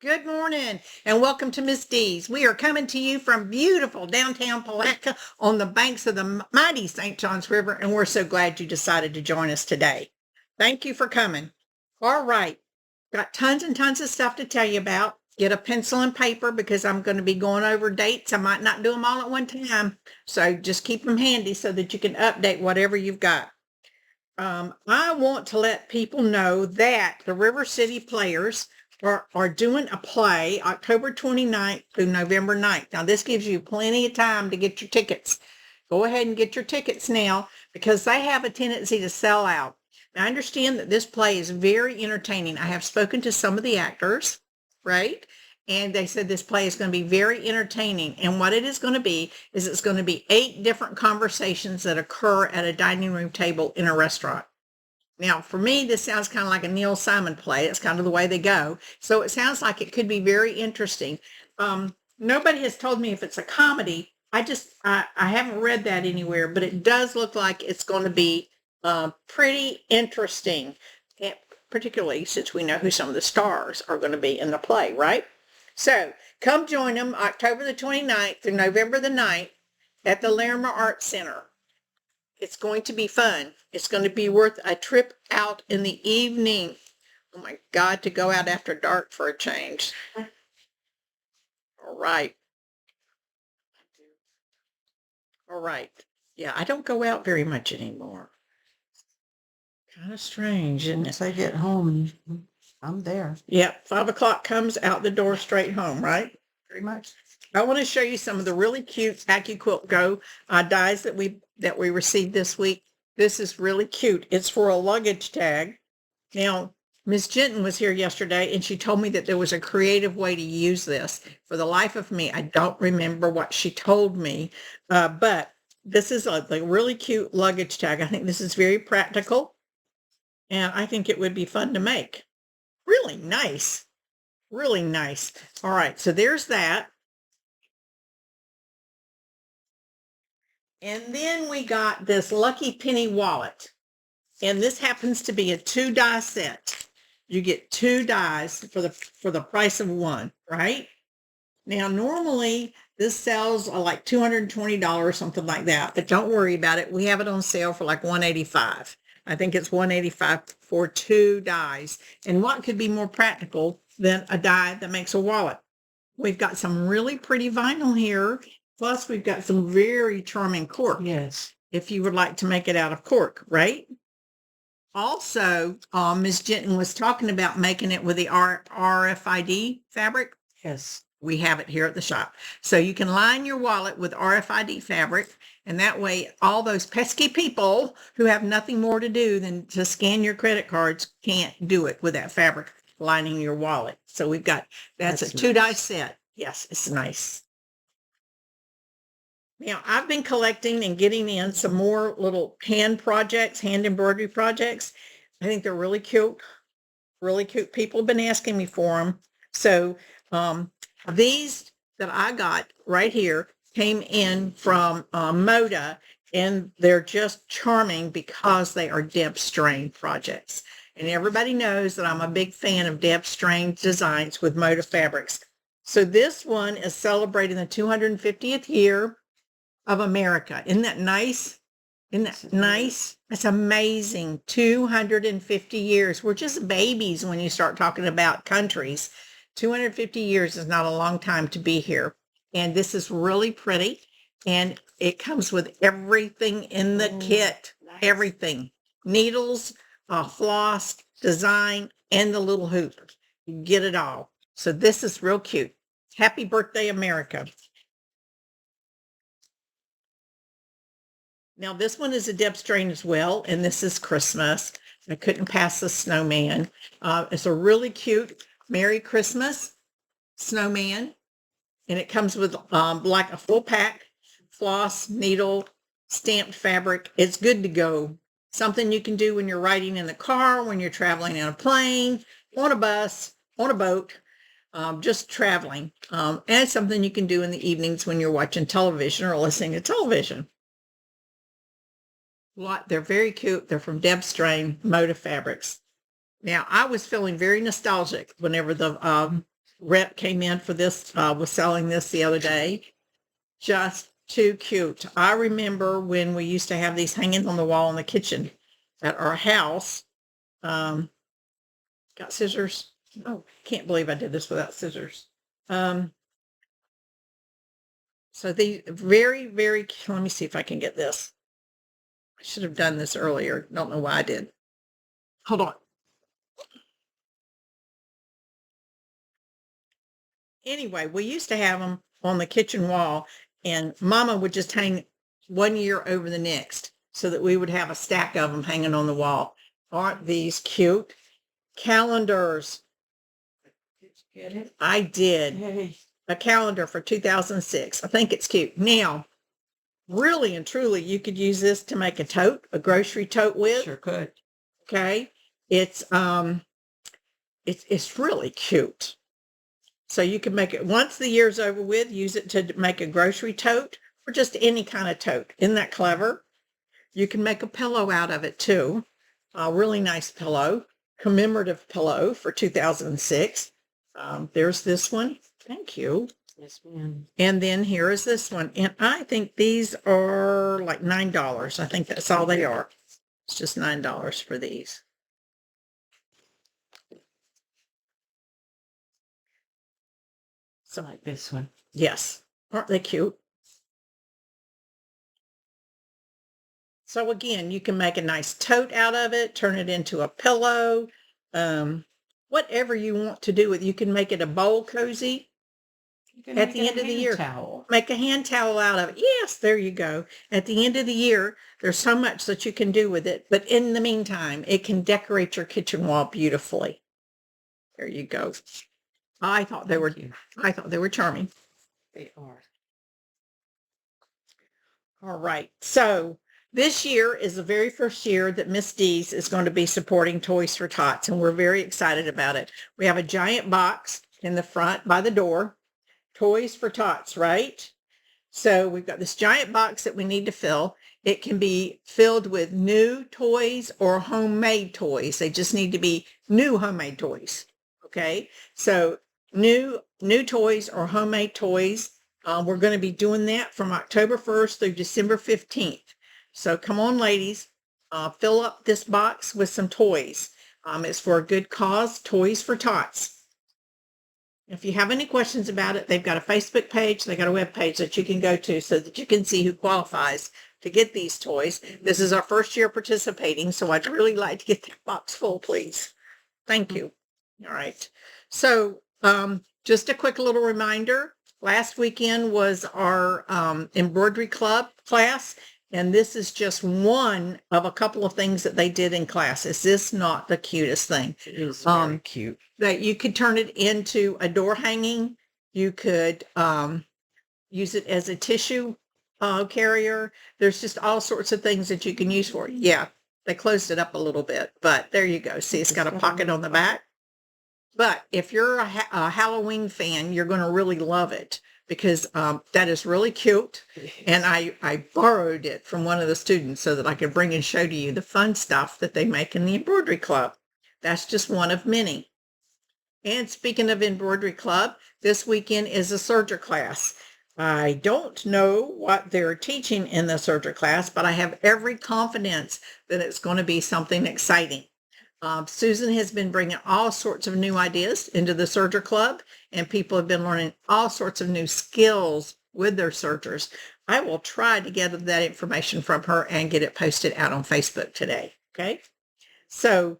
Good morning and welcome to Miss D's. We are coming to you from beautiful downtown Palatka on the banks of the mighty St. Johns River, and we're so glad you decided to join us today. Thank you for coming. All right, got tons and tons of stuff to tell you about. Get a pencil and paper because I'm going to be going over dates. I might not do them all at one time, so just keep them handy so that you can update whatever you've got. I want to let people know that the River City Players are doing a play October 29th through November 9th. Now, this gives you plenty of time to get your tickets. Go ahead and get your tickets now because they have a tendency to sell out. Now, I understand that this play is very entertaining. I have spoken to some of the actors, right? And they said this play is going to be very entertaining. And what it is going to be is it's going to be 8 different conversations that occur at a dining room table in a restaurant. Now, for me, this sounds kind of like a Neil Simon play. It's kind of the way they go. So it sounds like it could be very interesting. Nobody has told me if it's a comedy. I haven't read that anywhere, but it does look like it's going to be pretty interesting, particularly since we know who some of the stars are going to be in the play, right? So come join them October the 29th through November the 9th at the Larimer Arts Center. It's going to be fun. It's going to be worth a trip out in the evening. Oh my God, to go out after dark for a change. All right. All right. Yeah, I don't go out very much anymore. Kind of strange, isn't it? Once I get home, I'm there, Yeah, 5 o'clock comes out the door straight home, right? pretty much. I want to show you some of the really cute AccuQuilt Go dies that we received this week. This is really cute. It's for a luggage tag. Now, Ms. Jenton was here yesterday and she told me that there was a creative way to use this. For the life of me, I don't remember what she told me, but this is a really cute luggage tag. I think this is very practical and I think it would be fun to make. Really nice. Really nice. All right, so there's that. And then we got this Lucky Penny wallet. And this happens to be a 2-die set. You get 2 dies for the price of one, right? Now, normally this sells like $220, something like that, but don't worry about it. We have it on sale for like $185. I think it's $185 for 2 dies. And what could be more practical than a die that makes a wallet? We've got some really pretty vinyl here. Plus, we've got some very charming cork. Yes. If you would like to make it out of cork, right? Also, Ms. Jenton was talking about making it with the RFID fabric. Yes. We have it here at the shop. So you can line your wallet with RFID fabric, and that way all those pesky people who have nothing more to do than to scan your credit cards can't do it with that fabric lining your wallet. So we've got, that's a That's 2-die nice. set. Yes, it's nice. Now, I've been collecting and getting in some more little hand projects, hand embroidery projects. I think they're really cute, really cute. People have been asking me for them. So these that I got right here came in from Moda, and they're just charming because they are Deb Strain projects. And everybody knows that I'm a big fan of Deb Strain designs with Moda fabrics. So this one is celebrating the 250th year of America. Isn't that nice? Isn't that nice? That's amazing. 250 years. We're just babies when you start talking about countries. 250 years is not a long time to be here. And this is really pretty. And it comes with everything in the kit. Nice. Everything. Needles, floss, design, and the little hoop. You get it all. So this is real cute. Happy birthday, America. Now, this one is a Deb Strain as well, and this is Christmas. I couldn't pass the snowman. It's a really cute Merry Christmas snowman, and it comes with like a full pack, floss, needle, stamped fabric. It's good to go. Something you can do when you're riding in the car, when you're traveling in a plane, on a bus, on a boat, just traveling. And it's something you can do in the evenings when you're watching television or listening to television. They're very cute. They're from Deb Strain Moda Fabrics. Now, I was feeling very nostalgic whenever the rep came in for this, was selling this the other day. Just too cute. I remember when we used to have these hanging on the wall in the kitchen at our house. Got scissors. Oh, can't believe I did this without scissors. So the very, very, let me see if I can get this. I should have done this earlier. Don't know why I did. Hold on. Anyway, we used to have them on the kitchen wall, and Mama would just hang one year over the next so that we would have a stack of them hanging on the wall. Aren't these cute? Calendars. Did you get it? I did. Yay. A calendar for 2006. I think it's cute. Now, really and truly, you could use this to make a tote, a grocery tote with. Sure could. Okay. It's really cute. So you can make it once the year's over with, use it to make a grocery tote or just any kind of tote. Isn't that clever? You can make a pillow out of it too. A really nice pillow, commemorative pillow for 2006. There's this one. Thank you. Yes, ma'am. And then here is this one. And I think these are like $9. I think that's all they are. It's just $9 for these. So like this one. Yes. Aren't they cute? So again, you can make a nice tote out of it, turn it into a pillow, whatever you want to do with it. You can make it a bowl cozy. At the end of the year, towel. make a hand towel out of it. Yes, there you go. At the end of the year, there's so much that you can do with it. But in the meantime, it can decorate your kitchen wall beautifully. There you go. I thought they were charming. They are. All right. So this year is the very first year that Miss D's is going to be supporting Toys for Tots, and we're very excited about it. We have a giant box in the front by the door. Toys for Tots, right? So we've got this giant box that we need to fill. It can be filled with new toys or homemade toys. They just need to be new homemade toys. Okay. So new toys or homemade toys. We're going to be doing that from October 1st through December 15th. So come on, ladies, fill up this box with some toys. It's for a good cause, Toys for Tots. If you have any questions about it, they've got a Facebook page. They got a web page that you can go to so that you can see who qualifies to get these toys. This is our first year participating, so I'd really like to get that box full, please. Thank you. All right. So just a quick little reminder. Last weekend was our embroidery club class, and this is just one of a couple of things that they did in class. Is this not the cutest thing? It is very cute. That you could turn it into a door hanging. You could use it as a tissue carrier. There's just all sorts of things that you can use for it. Yeah, they closed it up a little bit, but there you go. See, it's got a pocket on the back. But if you're a Halloween fan, you're going to really love it because that is really cute. And I borrowed it from one of the students so that I could bring and show to you the fun stuff that they make in the embroidery club. That's just one of many. And speaking of embroidery club, this weekend is a serger class. I don't know what they're teaching in the serger class, but I have every confidence that it's going to be something exciting. Susan has been bringing all sorts of new ideas into the serger club, and people have been learning all sorts of new skills with their sergers. I will try to get that information from her and get it posted out on Facebook today. Okay. So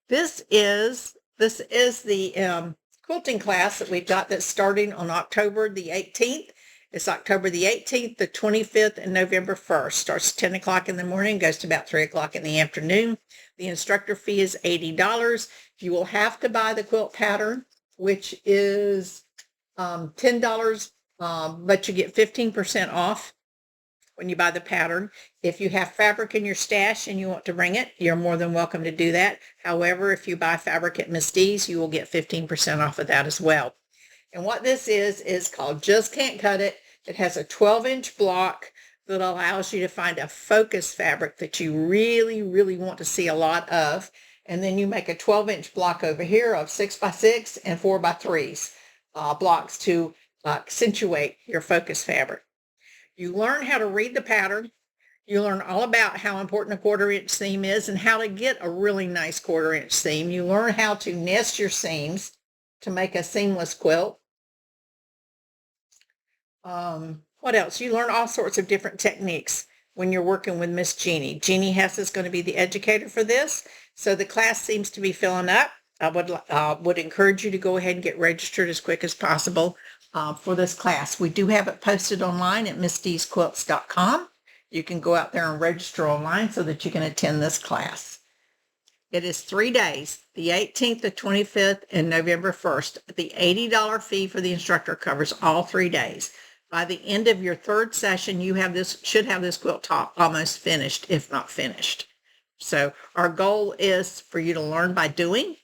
this is the quilting class that we've got that's starting on October the 18th. It's October the 18th, the 25th, and November 1st. Starts 10 o'clock in the morning, goes to about 3 o'clock in the afternoon. The instructor fee is $80. You will have to buy the quilt pattern, which is $10, but you get 15% off when you buy the pattern. If you have fabric in your stash and you want to bring it, you're more than welcome to do that. However, if you buy fabric at Miss D's, you will get 15% off of that as well. And what this is called Just Can't Cut It. It has a 12-inch block that allows you to find a focus fabric that you really, really want to see a lot of. And then you make a 12-inch block over here of 6x6 and 4x3s blocks to accentuate your focus fabric. You learn how to read the pattern. You learn all about how important a 1/4-inch seam is and how to get a really nice 1/4-inch seam. You learn how to nest your seams to make a seamless quilt. What else? You learn all sorts of different techniques when you're working with Miss Jeannie. Jeannie Hess is going to be the educator for this. So the class seems to be filling up. I would encourage you to go ahead and get registered as quick as possible for this class. We do have it posted online at MissDeesQuilts.com. You can go out there and register online so that you can attend this class. It is 3 days, the 18th, the 25th, and November 1st. The $80 fee for the instructor covers all 3 days. By the end of your third session, you should have this quilt top almost finished, if not finished. So our goal is for you to learn by doing.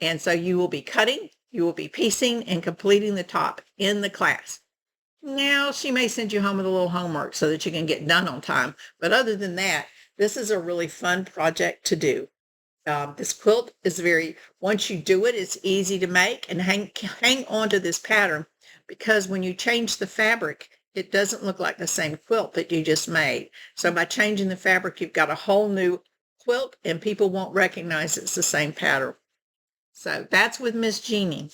And so you will be cutting, you will be piecing, and completing the top in the class. Now, she may send you home with a little homework so that you can get done on time. But other than that, this is a really fun project to do. This quilt is once you do it, it's easy to make, and hang on to this pattern, because when you change the fabric, it doesn't look like the same quilt that you just made. So by changing the fabric, you've got a whole new quilt, and people won't recognize it's the same pattern. So that's with Miss Jeannie.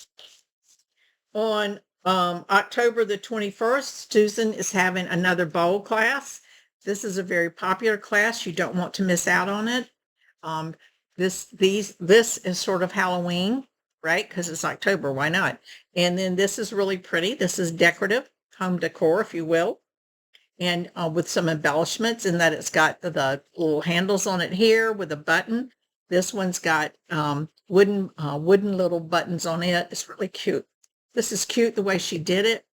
On October the 21st, Susan is having another bowl class. This is a very popular class. You don't want to miss out on it. This is sort of Halloween, right? Because it's October, why not? And then this is really pretty. This is decorative, home decor, if you will. And with some embellishments in that it's got the little handles on it here with a button. This one's got wooden little buttons on it. It's really cute. This is cute the way she did it.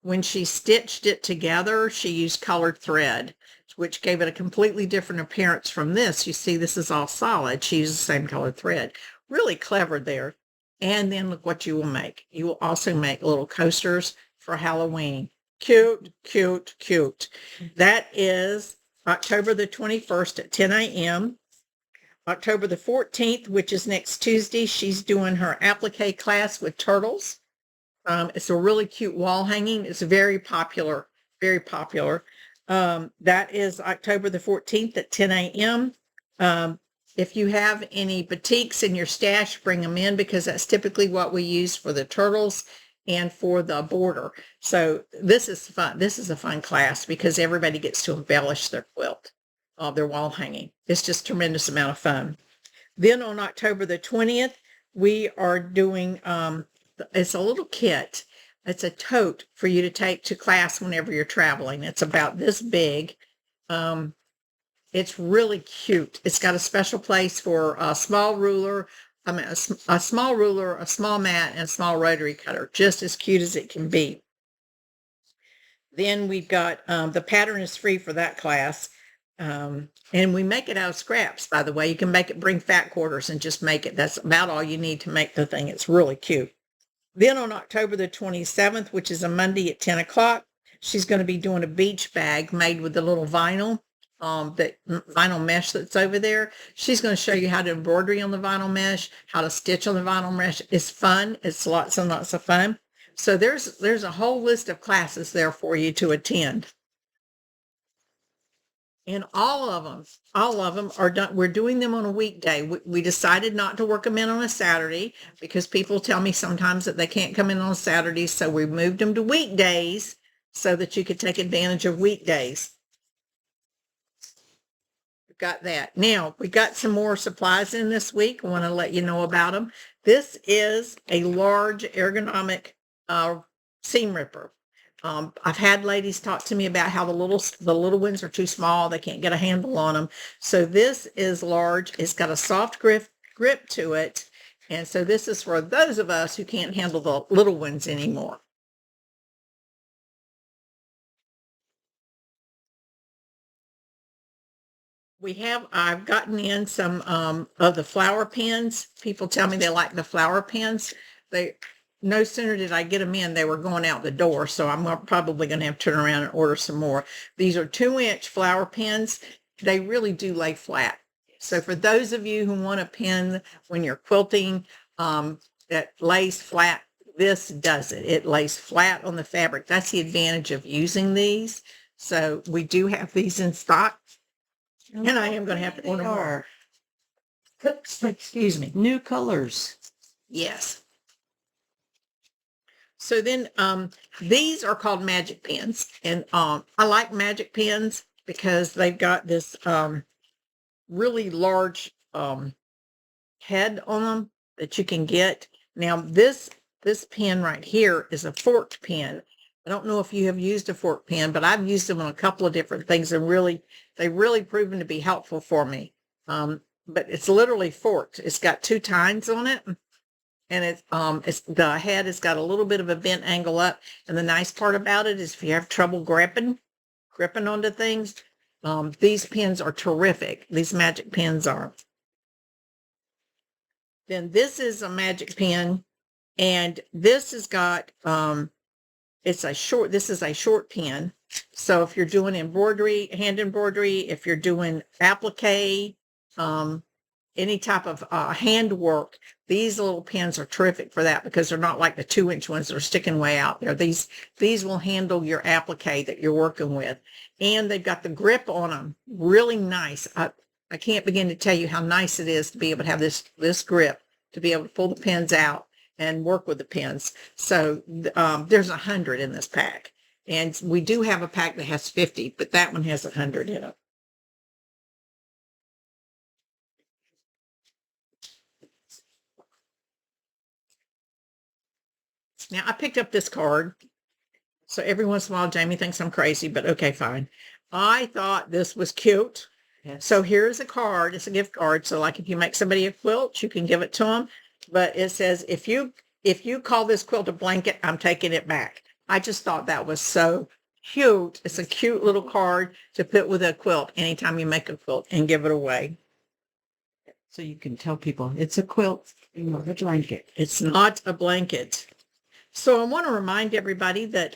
When she stitched it together, she used colored thread, which gave it a completely different appearance from this. You see, this is all solid. She used the same colored thread. Really clever there. And then look what you will make. You will also make little coasters for Halloween. Cute, cute, cute. That is October the 21st at 10 a.m. October the 14th, which is next Tuesday, she's doing her applique class with turtles. It's a really cute wall hanging. It's very popular, very popular. That is October the 14th at 10 a.m. If you have any batiks in your stash, bring them in, because that's typically what we use for the turtles and for the border. So this is fun. This is a fun class because everybody gets to embellish their quilt, their wall hanging. It's just a tremendous amount of fun. Then on October the 20th, we are doing, it's a little kit. It's a tote for you to take to class whenever you're traveling. It's about this big. It's really cute. It's got a special place for a small ruler, a small ruler, a small mat, and a small rotary cutter. Just as cute as it can be. Then we've got, the pattern is free for that class. And we make it out of scraps, by the way. You can bring fat quarters and just make it. That's about all you need to make the thing. It's really cute. Then on October the 27th, which is a Monday at 10 o'clock, she's going to be doing a beach bag made with the little vinyl, that vinyl mesh that's over there. She's going to show you how to embroidery on the vinyl mesh, how to stitch on the vinyl mesh. It's fun. It's lots and lots of fun. So there's a whole list of classes there for you to attend. And all of them are done. We're doing them on a weekday. We decided not to work them in on a Saturday because people tell me sometimes that they can't come in on Saturdays. So we moved them to weekdays so that you could take advantage of weekdays. We've got that. Now, we got some more supplies in this week. I want to let you know about them. This is a large ergonomic seam ripper. I've had ladies talk to me about how the little ones are too small. They can't get a handle on them. So this is large. It's got a soft grip to it. And so this is for those of us who can't handle the little ones anymore. I've gotten in some of the flower pins. People tell me they like the flower pins. No sooner did I get them in, they were going out the door. So I'm probably going to have to turn around and order some more. These are 2-inch flower pins. They really do lay flat. So for those of you who want a pen when you're quilting, that lays flat, this does it. It lays flat on the fabric. That's the advantage of using these. So we do have these in stock, and I am going to have to order more. Excuse me. New colors. Yes. So then these are called magic pens. And I like magic pens because they've got this really large head on them that you can get. Now this pen right here is a forked pen. I don't know if you have used a forked pen, but I've used them on a couple of different things and they've really proven to be helpful for me. But it's literally forked. It's got two tines on it. And it's the head has got a little bit of a bent angle up. And the nice part about it is if you have trouble gripping onto things, these pens are terrific. These magic pens are. Then this is a magic pen, and this has got this is a short pen. So if you're doing embroidery, hand embroidery, if you're doing applique, any type of handwork, these little pens are terrific for that because they're not like the 2-inch ones that are sticking way out there. These will handle your applique that you're working with. And they've got the grip on them. Really nice. I can't begin to tell you how nice it is to be able to have this grip, to be able to pull the pens out and work with the pens. So there's 100 in this pack. And we do have a pack that has 50, but that one has 100 in it. Now, I picked up this card. So every once in a while, Jamie thinks I'm crazy, but okay, fine. I thought this was cute. Yes. So here's a card. It's a gift card. So like if you make somebody a quilt, you can give it to them. But it says, if you call this quilt a blanket, I'm taking it back. I just thought that was so cute. It's a cute little card to put with a quilt anytime you make a quilt and give it away. So you can tell people it's a quilt, not a blanket. It's not a blanket. So I want to remind everybody that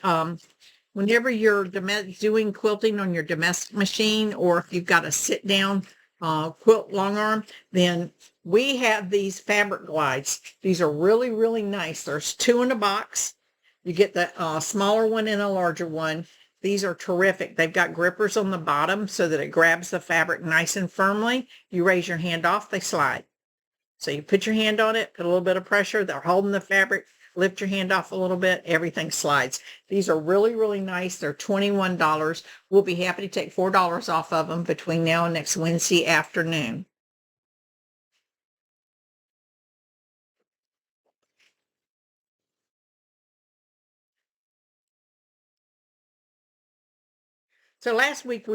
whenever you're doing quilting on your domestic machine, or if you've got a sit-down quilt long arm, then we have these fabric glides. These are really, really nice. There's 2 in a box. You get the smaller one and a larger one. These are terrific. They've got grippers on the bottom so that it grabs the fabric nice and firmly. You raise your hand off, they slide. So you put your hand on it, put a little bit of pressure. They're holding the fabric. Lift your hand off a little bit, everything slides. These are really, really nice. They're $21. We'll be happy to take $4 off of them between now and next Wednesday afternoon. So the week before,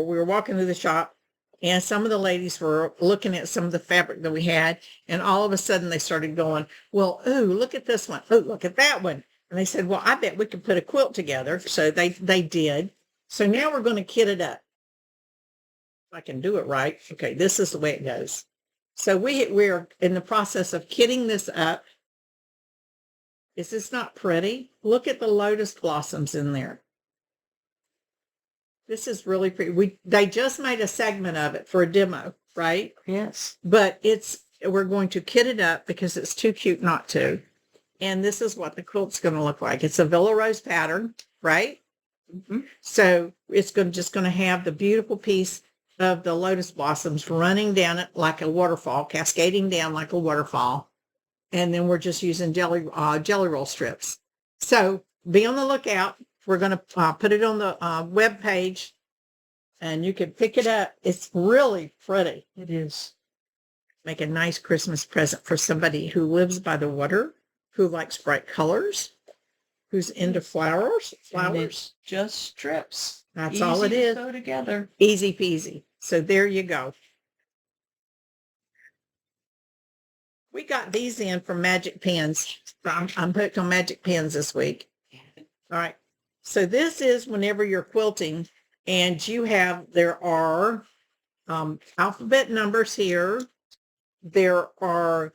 we were walking through the shop, and some of the ladies were looking at some of the fabric that we had, and all of a sudden they started going, well, ooh, look at this one. Oh, look at that one. And they said, well, I bet we could put a quilt together. So they did. So now we're going to kit it up. If I can do it right. Okay, this is the way it goes. So we're in the process of kitting this up. Is this not pretty? Look at the lotus blossoms in there. This is really pretty. They just made a segment of it for a demo, right? Yes. But we're going to kit it up because it's too cute not to. And this is what the quilt's going to look like. It's a Villa Rose pattern, right? Mm-hmm. So it's just going to have the beautiful piece of the lotus blossoms running down it like a waterfall, cascading down like a waterfall. And then we're just using jelly roll strips. So be on the lookout. We're going to put it on the web page, and you can pick it up. It's really pretty. It is. Make a nice Christmas present for somebody who lives by the water, who likes bright colors, who's into flowers. And it's just strips. That's all it is. Easy to sew together. Easy peasy. So there you go. We got these in from Magic Pens. I'm hooked on Magic Pens this week. All right. So this is whenever you're quilting and there are alphabet numbers here. There are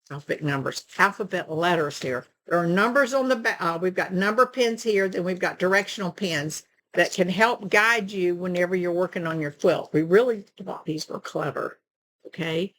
alphabet letters here. There are numbers on the back. We've got number pins here. Then we've got directional pins. that can help guide you whenever you're working on your quilt. We really thought these were clever. Okay.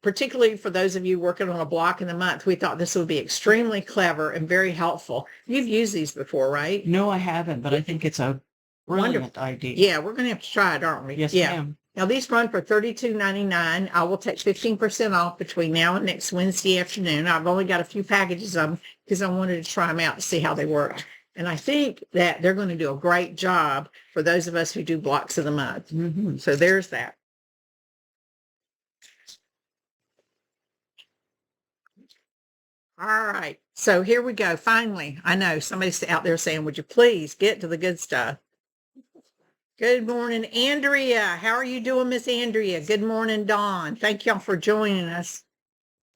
Particularly for those of you working on a block in the month, we thought this would be extremely clever and very helpful. You've used these before, right? No, I haven't, but I think it's a brilliant idea. Yeah, we're going to have to try it, aren't we? Yes, yeah. ma'am. Now these run for $32.99. I will take 15% off between now and next Wednesday afternoon. I've only got a few packages of them because I wanted to try them out to see how they work. And I think that they're going to do a great job for those of us who do blocks of the month. Mm-hmm. So there's that. All right. So here we go. Finally, I know somebody's out there saying, would you please get to the good stuff? Good morning, Andrea. How are you doing, Miss Andrea? Good morning, Dawn. Thank y'all for joining us.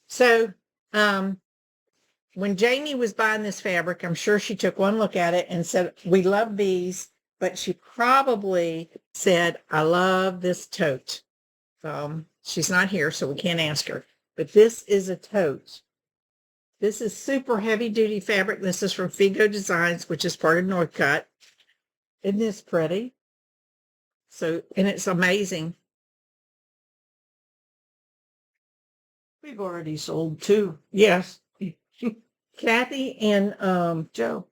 So, when Jamie was buying this fabric, I'm sure she took one look at it and said, we love these, but she probably said, I love this tote. She's not here, so we can't ask her, but this is a tote. This is super heavy duty fabric. This is from Figo Designs, which is part of Northcutt. Isn't this pretty? So, and it's amazing. We've already sold 2. Yes. Kathy and Joe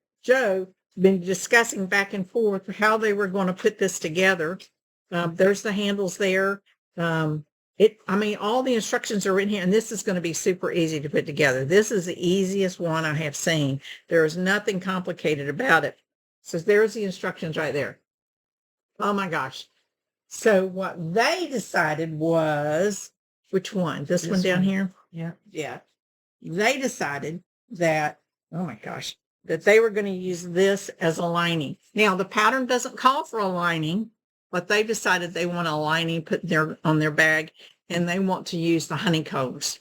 been discussing back and forth how they were going to put this together. There's the handles there. All the instructions are in here, and this is going to be super easy to put together. This is the easiest one I have seen. There is nothing complicated about it. So there's the instructions right there. Oh my gosh. So what they decided was, which one? This one down here? Yeah. Yeah. They decided that, oh my gosh, that they were going to use this as a lining. Now, the pattern doesn't call for a lining, but they decided they want a lining put on their bag, and they want to use the honeycombs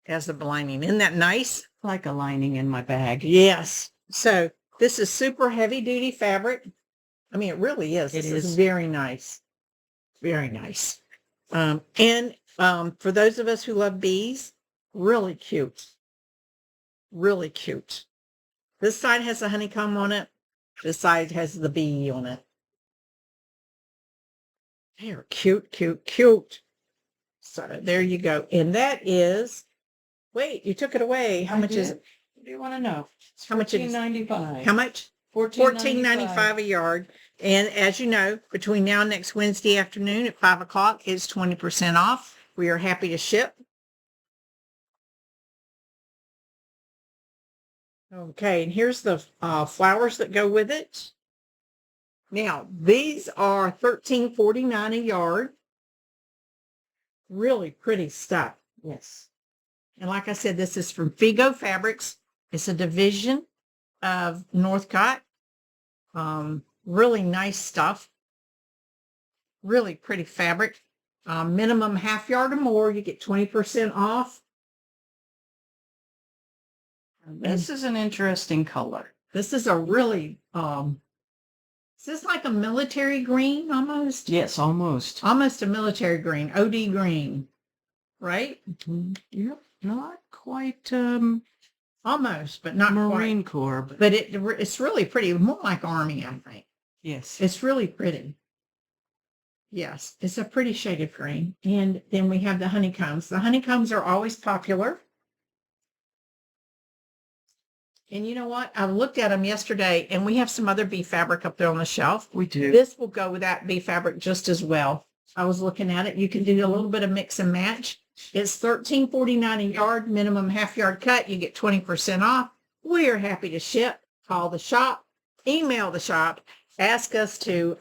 as a lining. Isn't that nice? Like a lining in my bag. Yes. So this is super heavy duty fabric. I mean, it really is. It is very nice. Very nice. For those of us who love bees, really cute. Really cute. This side has a honeycomb on it. This side has the bee on it. They are cute, cute, cute. So there you go. And that is, wait, you took it away. How much is it? What do you want to know? It's How much is $14.95. How much? $14.95 a yard. And as you know, between now and next Wednesday afternoon at 5 o'clock, it's 20% off. We are happy to ship. Okay, and here's the flowers that go with it. Now, these are $13.49 a yard. Really pretty stuff. Yes. And like I said, this is from Figo Fabrics. It's a division of Northcutt. Really nice stuff. Really pretty fabric. Minimum half yard or more, you get 20% off. This is an interesting color. This is a really, is this like a military green almost? Yes, almost. Almost a military green, OD green, right? Mm-hmm. Yep. Not quite Almost, but not Marine quite. Corps. But it's really pretty, more like Army, I think. Yes. It's really pretty. Yes, it's a pretty shade of green. And then we have the honeycombs. The honeycombs are always popular. And you know what? I looked at them yesterday, and we have some other bee fabric up there on the shelf. We do. This will go with that bee fabric just as well. I was looking at it. You can do a little bit of mix and match. It's $13.49 a yard, minimum half yard cut. You get 20% off. We are happy to ship. Call the shop, email the shop, ask us to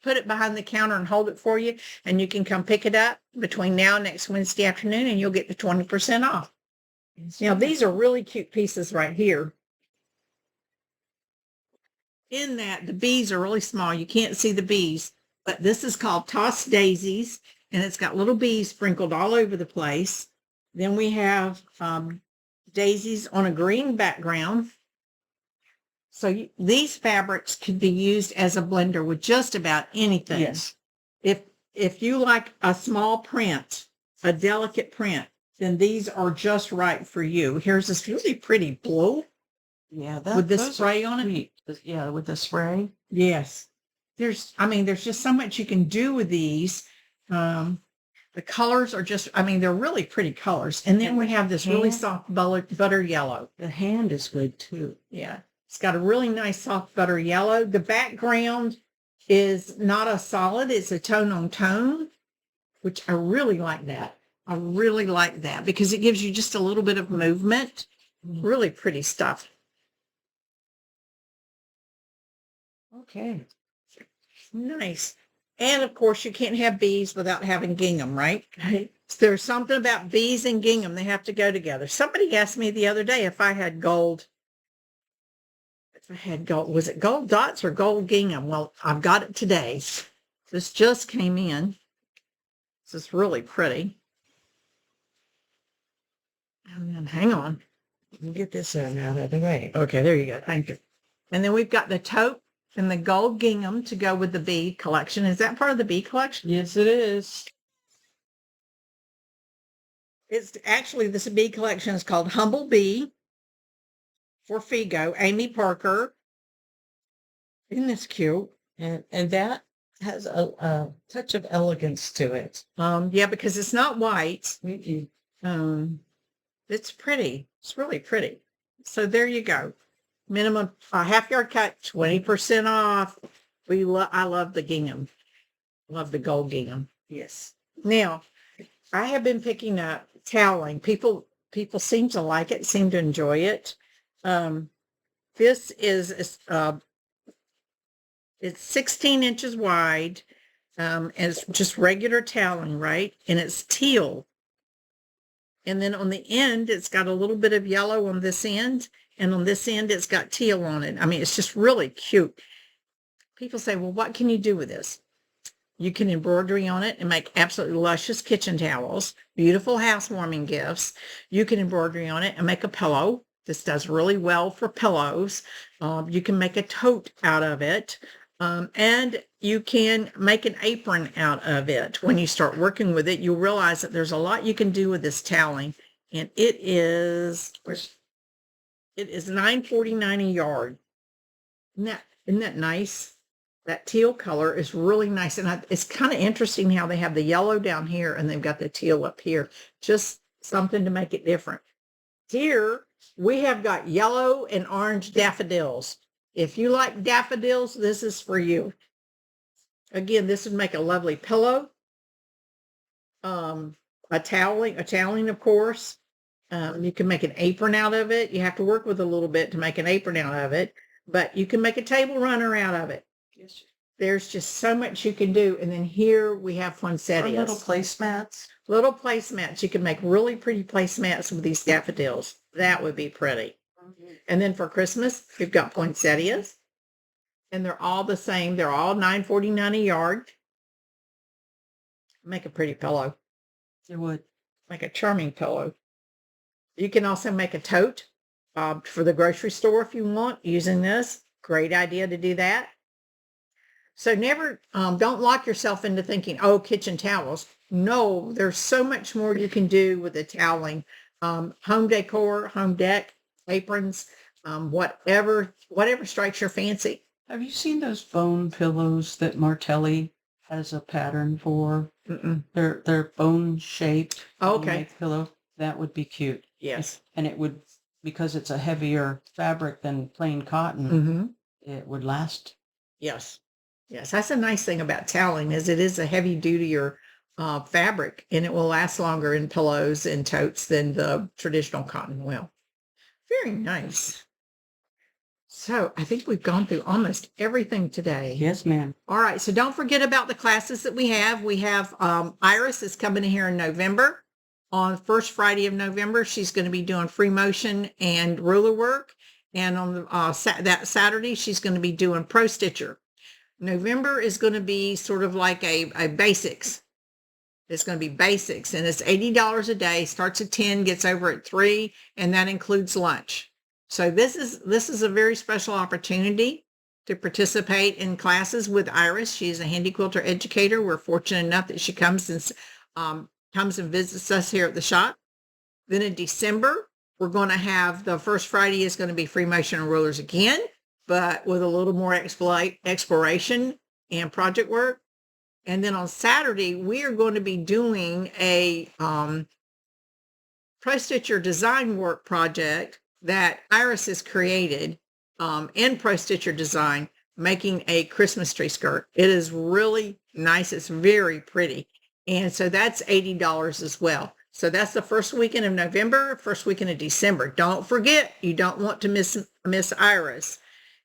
put it behind the counter and hold it for you, and you can come pick it up between now and next Wednesday afternoon, and you'll get the 20% off. Now, these are really cute pieces right here. In that, the bees are really small. You can't see the bees, but this is called Tossed Daisies, and it's got little bees sprinkled all over the place. Then we have daisies on a green background. So these fabrics could be used as a blender with just about anything. Yes. If you like a small print, a delicate print, then these are just right for you. Here's this really pretty blue Yeah, with this spray on it. Yeah, with the spray. Yes. There's just so much you can do with these. The colors are just, they're really pretty colors. And then we have this really soft butter yellow. The hand is good too. Yeah. It's got a really nice soft butter yellow. The background is not a solid. It's a tone on tone, which I really like that. I really like that because it gives you just a little bit of movement. Really pretty stuff. Okay. Nice. And of course, you can't have bees without having gingham, right? There's something about bees and gingham. They have to go together. Somebody asked me the other day if I had gold. If I had gold, was it gold dots or gold gingham? Well, I've got it today. This just came in. This is really pretty. And then hang on. We'll get this out of the way. Okay, there you go. Thank you. And then we've got the taupe and the gold gingham to go with the bee collection. Is that part of the bee collection? Yes, it is. It's actually, this bee collection is called Humble Bee for Figo, Amy Parker. Isn't this cute? And that has a touch of elegance to it. Yeah, because it's not white. Mm-mm. It's pretty. It's really pretty. So there you go. Minimum half yard cut, 20% off. I love the gingham. Love the gold gingham. Yes. Now, I have been picking up toweling. People seem to like it, seem to enjoy it. This is it's 16 inches wide. And it's just regular toweling, right? And it's teal. And then on the end, it's got a little bit of yellow on this end. And on this end, it's got teal on it. It's just really cute. People say, well, what can you do with this? You can embroidery on it and make absolutely luscious kitchen towels, beautiful housewarming gifts. You can embroidery on it and make a pillow. This does really well for pillows. You can make a tote out of it. And you can make an apron out of it. When you start working with it, you'll realize that there's a lot you can do with this toweling. And it is $9.49 a yard. Isn't that nice? That teal color is really nice. And it's kind of interesting how they have the yellow down here and they've got the teal up here. Just something to make it different. Here, we have got yellow and orange daffodils. If you like daffodils, this is for you. Again, this would make a lovely pillow. A toweling, of course. You can make an apron out of it. You have to work with a little bit to make an apron out of it, but you can make a table runner out of it. Yes. There's just so much you can do. And then here we have poinsettias. Little placemats. Little placemats. You can make really pretty placemats with these daffodils. That would be pretty. And then for Christmas, we've got poinsettias. And they're all the same. They're all $9.49 a yard. Make a pretty pillow. It would. Make a charming pillow. You can also make a tote for the grocery store if you want using this. Great idea to do that. So never, don't lock yourself into thinking, oh, kitchen towels. No, there's so much more you can do with the toweling. Home decor, home deck, aprons, whatever strikes your fancy. Have you seen those bone pillows that Martelli has a pattern for? Mm-mm. They're bone shaped. Okay. Pillow. That would be cute. Yes. And it would, because it's a heavier fabric than plain cotton, Mm-hmm. it would last. Yes. Yes. That's a nice thing about toweling is it is a heavy dutier fabric and it will last longer in pillows and totes than the traditional cotton will. Very nice. So I think we've gone through almost everything today. Yes, ma'am. All right. So don't forget about the classes that we have. We have Iris is coming in here in November. On first Friday of November, she's going to be doing free motion and ruler work. And on that Saturday, she's going to be doing Pro Stitcher. November is going to be sort of like a basics. It's going to be basics. And it's $80 a day, starts at 10, gets over at 3, and that includes lunch. So this is a very special opportunity to participate in classes with Iris. She is a handy quilter educator. We're fortunate enough that she comes and visits us here at the shop. Then in December, we're going to have the first Friday is going to be free motion and rulers again. but with a little more exploration and project work. And then on Saturday, we are going to be doing a Pro Stitcher design work project that Iris has created in Pro Stitcher Design, making a Christmas tree skirt. It is really nice. It's very pretty. And so that's $80 as well. So that's the first weekend of November, first weekend of December. Don't forget, you don't want to miss Iris.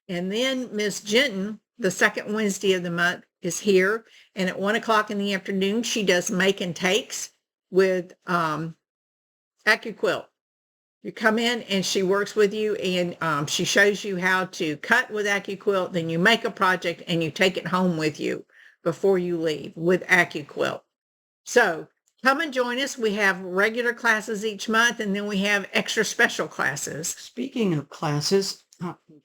And then Miss Jenton, the second Wednesday of the month, is here. And at 1 o'clock in the afternoon, she does make and takes with AccuQuilt. You come in and she works with you, and she shows you how to cut with AccuQuilt. Then you make a project and you take it home with you before you leave with AccuQuilt. So come and join us. We have regular classes each month, and then we have extra special classes. Speaking of classes,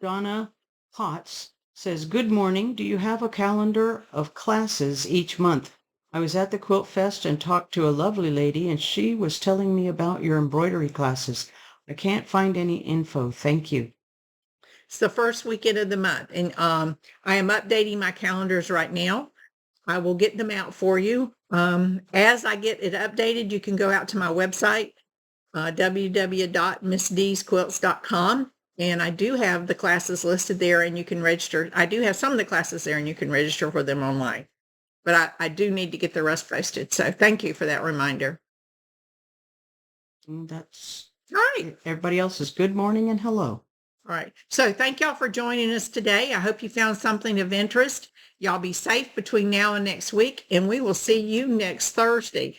Donna Potts says, good morning. Do you have a calendar of classes each month? I was at the Quilt Fest and talked to a lovely lady, and she was telling me about your embroidery classes. I can't find any info. Thank you. It's the first weekend of the month, and I am updating my calendars right now. I will get them out for you. As I get it updated, you can go out to my website, www.missdsquilts.com, and I do have the classes listed there, and you can register. I do have some of the classes there, and you can register for them online. But I do need to get the rest posted, so thank you for that reminder. That's all right. Everybody else is good morning and hello. All right. So thank y'all for joining us today. I hope you found something of interest. Y'all be safe between now and next week, and we will see you next Thursday.